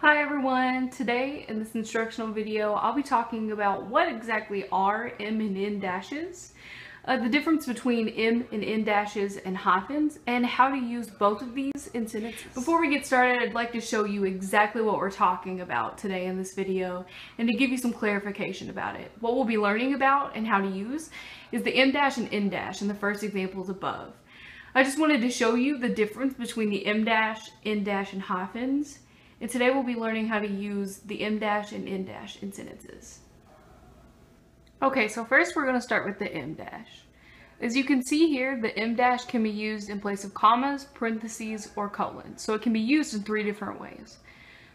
Hi everyone! Today in this instructional video I'll be talking about what exactly are M and N dashes, the difference between M and N dashes and hyphens, and how to use both of these in sentences. Before we get started, I'd like to show you exactly what we're talking about today in this video and to give you some clarification about it. What we'll be learning about and how to use is the M dash and N dash in the first examples above. I just wanted to show you the difference between the M dash, N dash, and hyphens. And today we'll be learning how to use the M dash and N dash in sentences. Okay, so first we're going to start with the M dash. As you can see here, the M dash can be used in place of commas, parentheses, or colons. So it can be used in three different ways.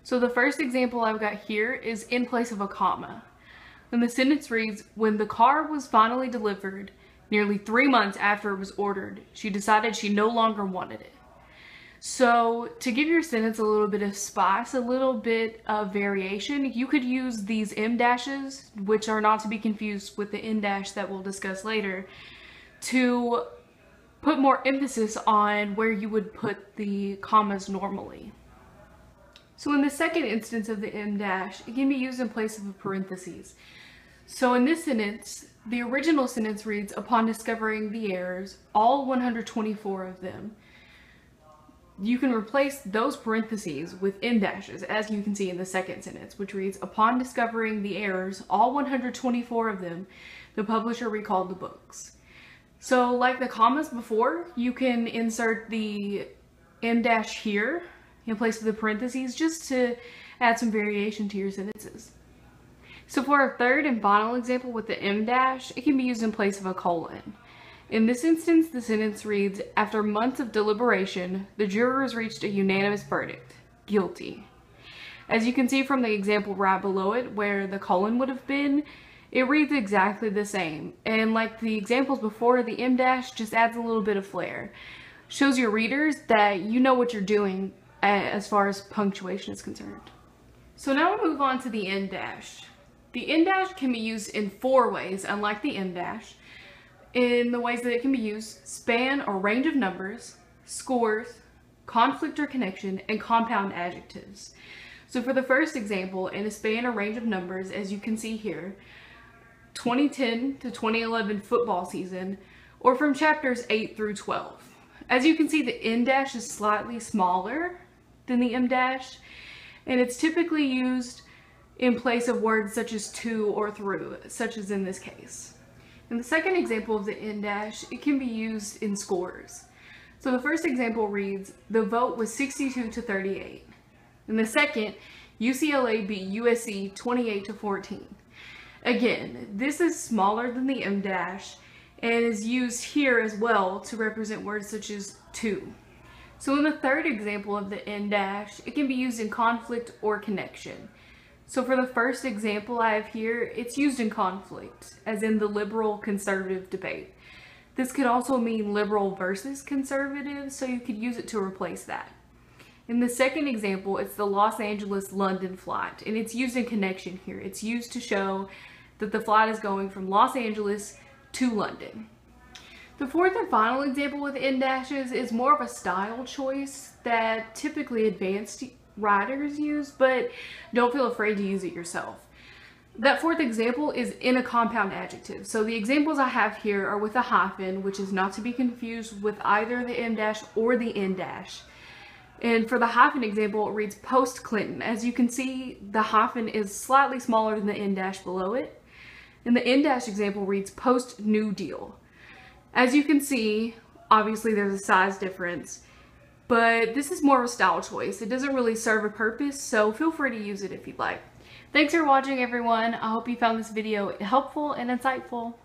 So the first example I've got here is in place of a comma. And the sentence reads, when the car was finally delivered, nearly 3 months after it was ordered, she decided she no longer wanted it. So to give your sentence a little bit of spice, a little bit of variation, you could use these M dashes, which are not to be confused with the N dash that we'll discuss later, to put more emphasis on where you would put the commas normally. So in the second instance of the M dash, it can be used in place of a parentheses. So in this sentence, the original sentence reads, upon discovering the errors, all 124 of them. You can replace those parentheses with N dashes, as you can see in the second sentence, which reads, upon discovering the errors, all 124 of them, the publisher recalled the books. So like the commas before, you can insert the M dash here in place of the parentheses just to add some variation to your sentences. So for our third and final example with the M dash, it can be used in place of a colon. In this instance, the sentence reads, after months of deliberation, the jurors reached a unanimous verdict, guilty. As you can see from the example right below it, where the colon would have been, it reads exactly the same. And like the examples before, the M dash just adds a little bit of flair. Shows your readers that you know what you're doing as far as punctuation is concerned. So now we'll move on to the N dash. The N dash can be used in 4 ways, unlike the M dash. In the ways that it can be used, span or range of numbers, scores, conflict or connection, and compound adjectives. So for the first example, in a span or range of numbers, as you can see here, 2010 to 2011 football season, or from chapters 8 through 12. As you can see, the N dash is slightly smaller than the M dash, and it's typically used in place of words such as to or through, such as in this case. In the second example of the N dash, it can be used in scores. So the first example reads, the vote was 62 to 38. And the second, UCLA beat USC 28 to 14. Again, this is smaller than the M dash and is used here as well to represent words such as to. So in the third example of the N dash, it can be used in conflict or connection. So for the first example I have here, it's used in conflict, as in the liberal-conservative debate. This could also mean liberal versus conservative, so you could use it to replace that. In the second example, it's the Los Angeles-London flight, and it's used in connection here. It's used to show that the flight is going from Los Angeles to London. The fourth and final example with N dashes is more of a style choice that typically advanced writers use, but don't feel afraid to use it yourself. That fourth example is in a compound adjective. So the examples I have here are with a hyphen, which is not to be confused with either the M dash or the N dash. And for the hyphen example, it reads post-Clinton. As you can see, the hyphen is slightly smaller than the N dash below it. And the N dash example reads post-New Deal. As you can see, obviously there's a size difference, but this is more of a style choice. It doesn't really serve a purpose, so feel free to use it if you'd like. Thanks for watching, everyone. I hope you found this video helpful and insightful.